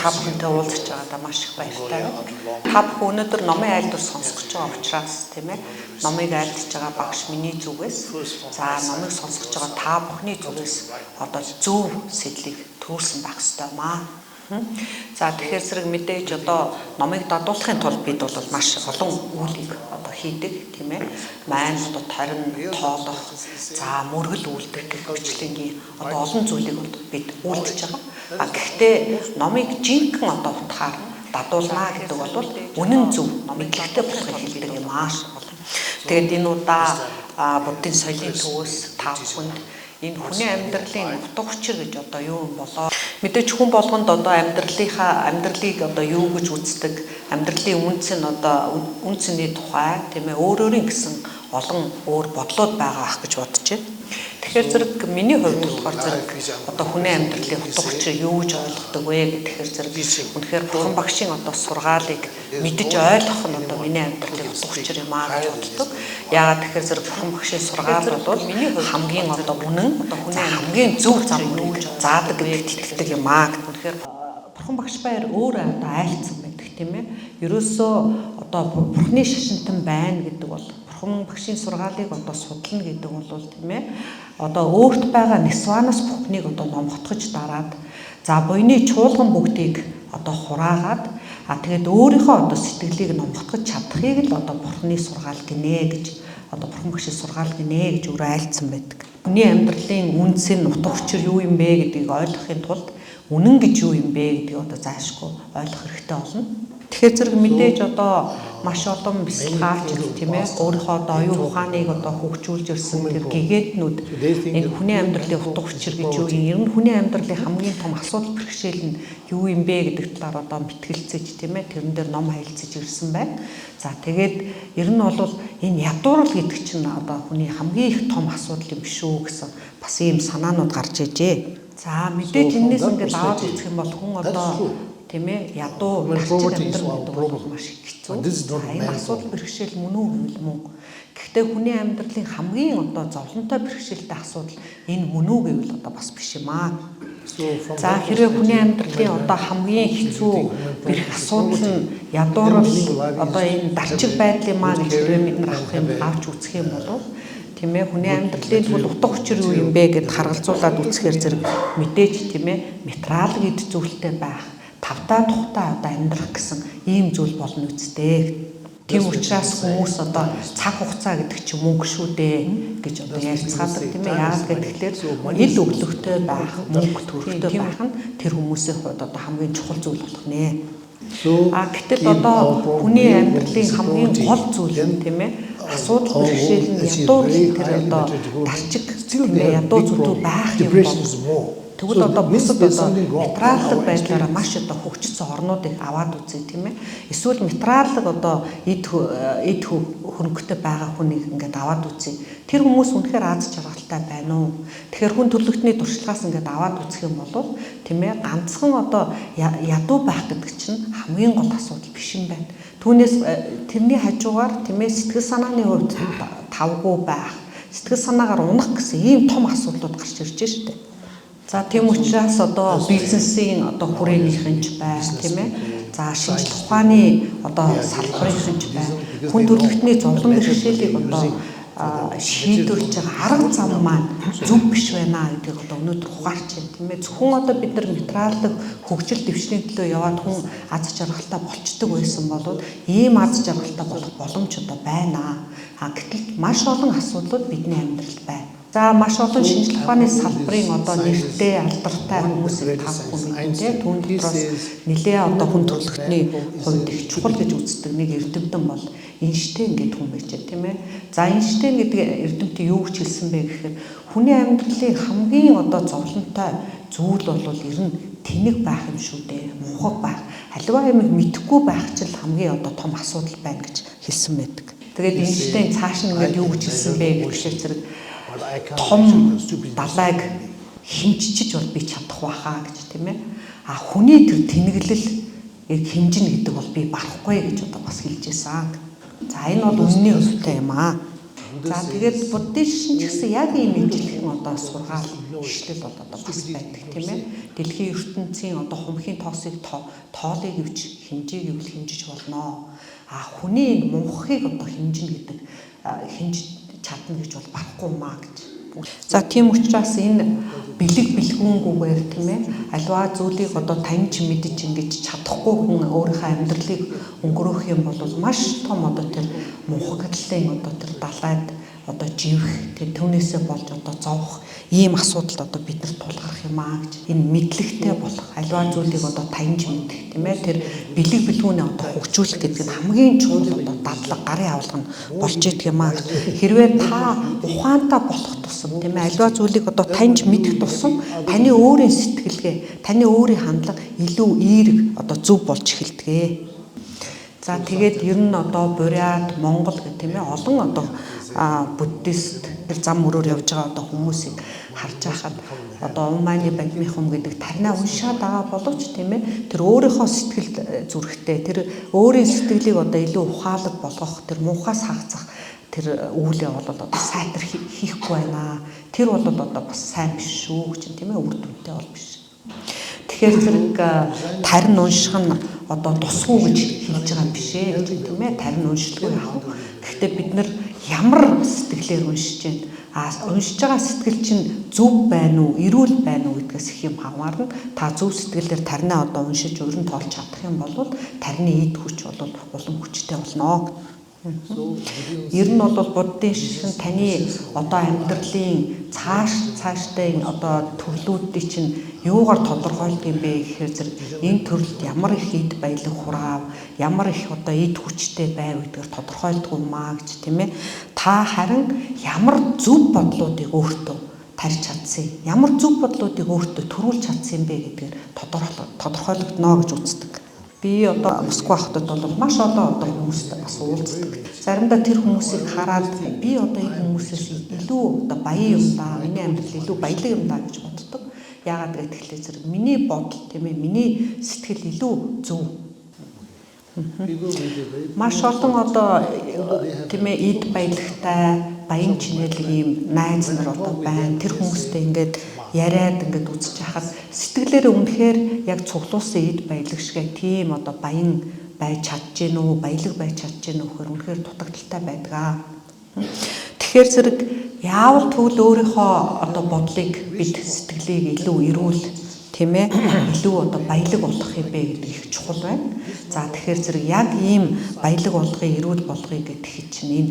та бүхэнтэй уулзаж байгаадаа маш их баяртай байна. Та бүхэн өнөөдөр номын айлдвар сонсгож байгаа учраас тийм ээ номыг айлдж байгаа багш миний зүгээс за номыг сонсгож байгаа та бүхний зүгээс одоо зөв сэтлийг төрүүлсэн байх ёстой маа. За тэгэхээр зэрэг мэдээж одоо номыг дадуулахын тулд бид бол маш олон үйлийг одоо хийдэг тийм ээ. Маань одоо тарин тоолох, за мөргөл үйлдэх гэх мэтлэнгийн одоо олон зүйлийг бид үйлдэж байгаа. Гэхдээ номыг жинхэнэ одоо утгаар дадуулна гэдэг бол үнэн зөв номыг ихтэй болохыг хэлдэг юм ааш. Тэгээд энэ удаа буддын соёлын төвөөс та бүхэнд энэ хүний амьдралын утга учир гэж одоо юу юм болоо. Мэдээж хүн болгонд одоо амьдралыг одоо юу гэж үздэг, амьдралын үнц нь одоо үнцний тухай тийм ээ өөрийн гэсэн олон өөр бодлоод байгаа ах гэж бодож байна. Тэгэхээр зэрэг миний хувьд болохоор зэрэг одоо хүний амьдралын утга учир юу гэж ойлгодог вэ гэхээр зэрэг үнэхээр бурхан багшийн одоо сургаалыг мэдэж ойлгох нь одоо миний амьдралын утга учир юм аа гэж боддог. Яагаад тэгэхээр зэрэг бурхан багшийн сургаал бол миний хувьд хамгийн одоо үнэн одоо хүний хамгийн зөв зам мөн гэж заадаг гэдэгт итгэдэг юм аа гэх үнэхээр бурхан багш баяр өөрөө одоо айлцсан байдаг тийм ээ. Ерөөсөө одоо бурханы шашинтан байна гэдэг бол бурхан багшийн сургаалыг одоо судлана гэдэг бол тийм ээ. Одоо өөрт байгаа нисванаас бүхнийг одоо номготгож дараад за буйны чуулган бүгдийг одоо хураагаад тэгээд өөрийнхөө одоо сэтгэлийг номготгож чадахыг л одоо бурханы сургаал гинэ гэж одоо бурхан багшийн сургаал гинэ гэж өөрөө айлцсан байдаг. Хүний амьдралын үнц нь утга учир юу юм бэ гэдгийг ойлгохын тулд үнэн гэж юу юм бэ гэдгийг одоо заашгүй ойлгох хэрэгтэй болно. Тэгэхээр зэрэг мэдээж одоо маш олон бясалгаач тийм ээ өөрийнхөө одоо оюун ухааныг одоо хөгжүүлж ирсэн тэр гэгээднүүд энэ хүний амьдралын утга учир гэж юу юм? Ер нь хүний амьдралын хамгийн том асуудал бэрхшээл нь юу юм бэ гэдэг талаар одоо мэтгэлцэж тийм ээ тэрэн дээр ном хаялцаж ирсэн байна. За тэгээд ер нь бол энэ ядуурл гэдэг чинь одоо хүний хамгийн их том асуудал юм шүү гэсэн бас ийм санаанууд гарч ижээ. За мэдээж энэс ингээд аваад үзэх юм бол хүн одоо тийм ээ ядуу нарчиг амьдрал гэдэг бол маш их хэцүү. Энэ асуудал бэрхшээл мөн үү гэвэл мөн. Гэхдээ хүний амьдралын хамгийн одоо зовлонтой бэрхшээлтэй асуудал энэ мөн үү гэвэл одоо бас биш юм аа. За хэрвээ хүний амьдралын одоо хамгийн хэцүү бэрх асуудал нь ядуурл одоо энэ дарчиг байдал юм аа гэж хэрвээ бид нар авч үзэх юм бол тийм ээ хүний амьдралын тэгвэл утга учир юу юм бэ гэд харгалзуулаад үзэхээр зэрэг мэдээж тийм ээ материал гэдэг зүйлтэй байх тавтаа тухтаа одоо амьдрах гэсэн ийм зүйл болно үсттэй. Тийм учраас хүмүүс одоо цаг хугацаа гэдэг чинь мөнгө шүү дээ гэж одоо ярьцгаадаг тийм ээ. Яагаад гэвэл ил өглөгтэй байх, мөнгө төрөлтэй байх нь тэр хүмүүсийн хувьд одоо хамгийн чухал зүйл болох нэ. Гэтэл одоо хүний амьдралын хамгийн гол зүйл нь тийм ээ асуудал бэрхшээл нь ядуу тэр одоо дарчиг тийм ээ ядуу зүйлүүд байх юм бол тэгвэл одоо бусад одоо материаллык байдлаараа маш одоо хөгжсөн орнуудыг аваад үзье тийм ээ. Эсвэл материаллык одоо эд хөрөнгөтэй байгаа хүнийг ингээд аваад үзье. Тэр хүмүүс үнэхээр аз жаргалтай байна уу? Тэгэхээр хүн төрөлхтний туршлагаас ингээд аваад үзэх юм бол тийм ээ ганцхан одоо ядуу байх гэдэг чинь хамгийн гол асуудал биш юм байна. Түүнээс тэрний хажуугаар тийм ээ сэтгэл санааны хувьд тавгүй байх, сэтгэл санаагаар унах гэсэн ийм том асуудлууд гарч ирж штэ. За тийм учраас одоо бизнесийн одоо хүрээнийхэн ч байна тийм ээ. За шинжлэх ухааны одоо салбарын ч байна. Хүн төрөлхтний зовлон бэрхшээлийг одоо шийдвэрлэж байгаа арга зам маань зөв биш байна гэдгийг одоо өнөөдөр ухаарч байна тийм ээ. Зөвхөн одоо бид нар материалдық хөгжил дэвшний төлөө яваад хүн аз жаргалтай болчдөг байсан бол ийм аз жаргалтай болох боломж одоо байна. Гэтэл маш олон асуудлууд бидний амьдралд байна. За маш олон шинжлэх ухааны салбарын одоо нэртэй алдартай хүмүүсийг та бүхэн мэднэ. Түүн дотроос нэлээ одоо хүн төрөлхтний хувьд их чухал гэж үздэг нэг эрдэмтэн бол Эйнштейн гэдэг хүн байж тийм ээ. За Эйнштейн гэдэг эрдэмтэн юу гэж хэлсэн бэ гэхээр хүний амьдралын хамгийн одоо зовлонтой зүйл бол ер нь тэнэг байх юм шүү дээ. Мунхаг байх. Аливаа юмыг мэдэхгүй байх ч хамгийн одоо том асуудал байна гэж хэлсэн байдаг. Тэгээд Эйнштейн цааш нь ингээд юу гэж хэлсэн бэ гэхээр зэрэг том далайг хэмжиж бол би чадах байхаа гэж тийм ээ. Хүний тэр тэнэглэл хэмжинэ гэдэг бол би барахгүй гэж одоо бас хэлж байсан. За энэ бол үнний хувьтай юм аа. За тэгээд буддизм ч гэсэн яг ийм мэдлэгийн одоо сургаал ишлэл бол одоо бас байдаг тийм ээ. Дэлхийн ертөнцийн одоо хумхийн тоосыг тоолыг гэвч хэмжээг гэвэл хэмжиж болно. Хүний мунхыг одоо хэмжинэ гэдэг хэмжиж чадна гэж бол баггүй маа гэж. За тийм учраас энэ бэлэг бэлгүүнгүйгээр тийм ээ аливаа зүйлийг одоо таньж мэдж ингэж чадахгүй хүн өөрийнхөө амьдралыг өнгөрөөх юм бол маш том одоо тэр мунхаглалын одоо тэр далайд одоо живэх тэр түүнээсээ болж одоо зовох ийм асуудалд одоо бид нар тулгарх юм аа гэж энэ мэдлэгтэй болох аливаа зүйлийг одоо таньж мэдэх тийм ээ тэр бэлэг бэлгүүнээ одоо хөгжүүлэх гэдэг нь хамгийн чухал одоо дадлага гарын авалга нь болж идэг юм аа. Хэрвээ та ухаантай болох тусам тийм ээ аливаа зүйлийг одоо таньж мэдэх тусам таны өөрийн сэтгэлгээ таны өөрийн хандлага илүү эерэг одоо зөв болж эхэлдэг. За тэгээд ер нь одоо Бурят, Монгол гэх тийм ээ олон одоо буддист тэр зам өрөөр явж байгаа одоо хүмүүсийг харж байхад одоо Умааны Бадмихум гэдэг таринаа уншаад байгаа боловч тийм ээ тэр өөрийнхөө сэтгэл зүрхтэй тэр өөрийн сэтгэлийг одоо илүү ухаалаг болгох тэр муухаас хагацах тэр үүлээ бол одоо сайтар хийхгүй байна. Тэр бол одоо бас сайн биш шүү гэж тийм ээ үр дүнтэй бол биш. Тэгэхээр зэрэг тарин унших нь одоо тусгүй гэж хэлж байгаа юм биш ээ тийм ээ тарин уншилгүй яах вэ? Гэхдээ бид нар ямар сэтгэлээр уншиж байна? Уншиж байгаа сэтгэл чинь зөв байна уу, эрүүл байна уу гэдгээс их юм хамаарна. Та зөв сэтгэлээр таринаа одоо уншиж өрн тоолж чадах юм бол тарины эд хүч бол улам хүчтэй болно. Ер нь бол буддизм таны одоо амьдралын цаашдын одоо төрлүүдийг чинь юугаар тодорхойлдог юм бэ гэхээр зэрэг энэ төрөлд ямар их эд баялаг хураав, ямар их одоо эд хүчтэй байв гэдгээр тодорхойлдог юм аа гэж тийм ээ. Та харин ямар зөв бодлуудыг өөртөө тарьж чадсан, ямар зөв бодлуудыг өөртөө төрүүлж чадсан юм бэ гэдгээр тодорхойлогдно гэж үздэг. Би одоо Москва хотод бол маш олон одоо хүмүүстэй бас уулздаг. Заримдаа тэр хүмүүсийг хараад би одоо энэ хүмүүсээс илүү одоо баян юм даа, миний амьдрал илүү баялаг юм даа гэж боддог. Яагаад гэвэл зэрэг миний бодол тийм ээ, миний сэтгэл илүү зөв. Маш олон одоо тийм ээ эд баялагтай, баян чинэлэг ийм найз нар одоо байна. Тэр хүмүүстэй ингээд яриад ингээд үзэж хахад сэтгэлээрээ үнэхээр яг цуглуулсан эд баялаг шиг тийм одоо баян байж чадж гэнэ үү, баялаг байж чадж гэнэ үү гэхээр үнэхээр дутагдaltaй байдаг. Тэгэхээр зэрэг яавал тэгвэл өөрийнхөө одоо бодлыг бид сэтгэлийг илүү эрүүл тийм ээ илүү одоо баялаг болгох юм бэ гэдэг их чухал байна. За тэгэхээр зэрэг яг ийм баялаг болгохыг эрүүл болгохыг гэдэг чинь энэ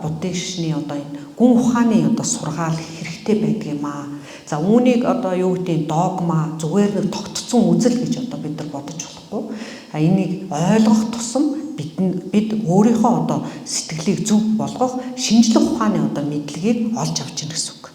буддизмын одоо энэ гүн ухааны одоо сургаал хэрэгтэй байдаг юм аа. За үүнийг одоо юу гэдэг догма зүгээр нэг тогтцсон үзэл гэж одоо бид нар бодож болохгүй. Энийг ойлгох тусам бид өөрийнхөө одоо сэтгэлийг зөв болгох шинжлэх ухааны одоо мэдлэгийг олж авч ийн гэсэн үг.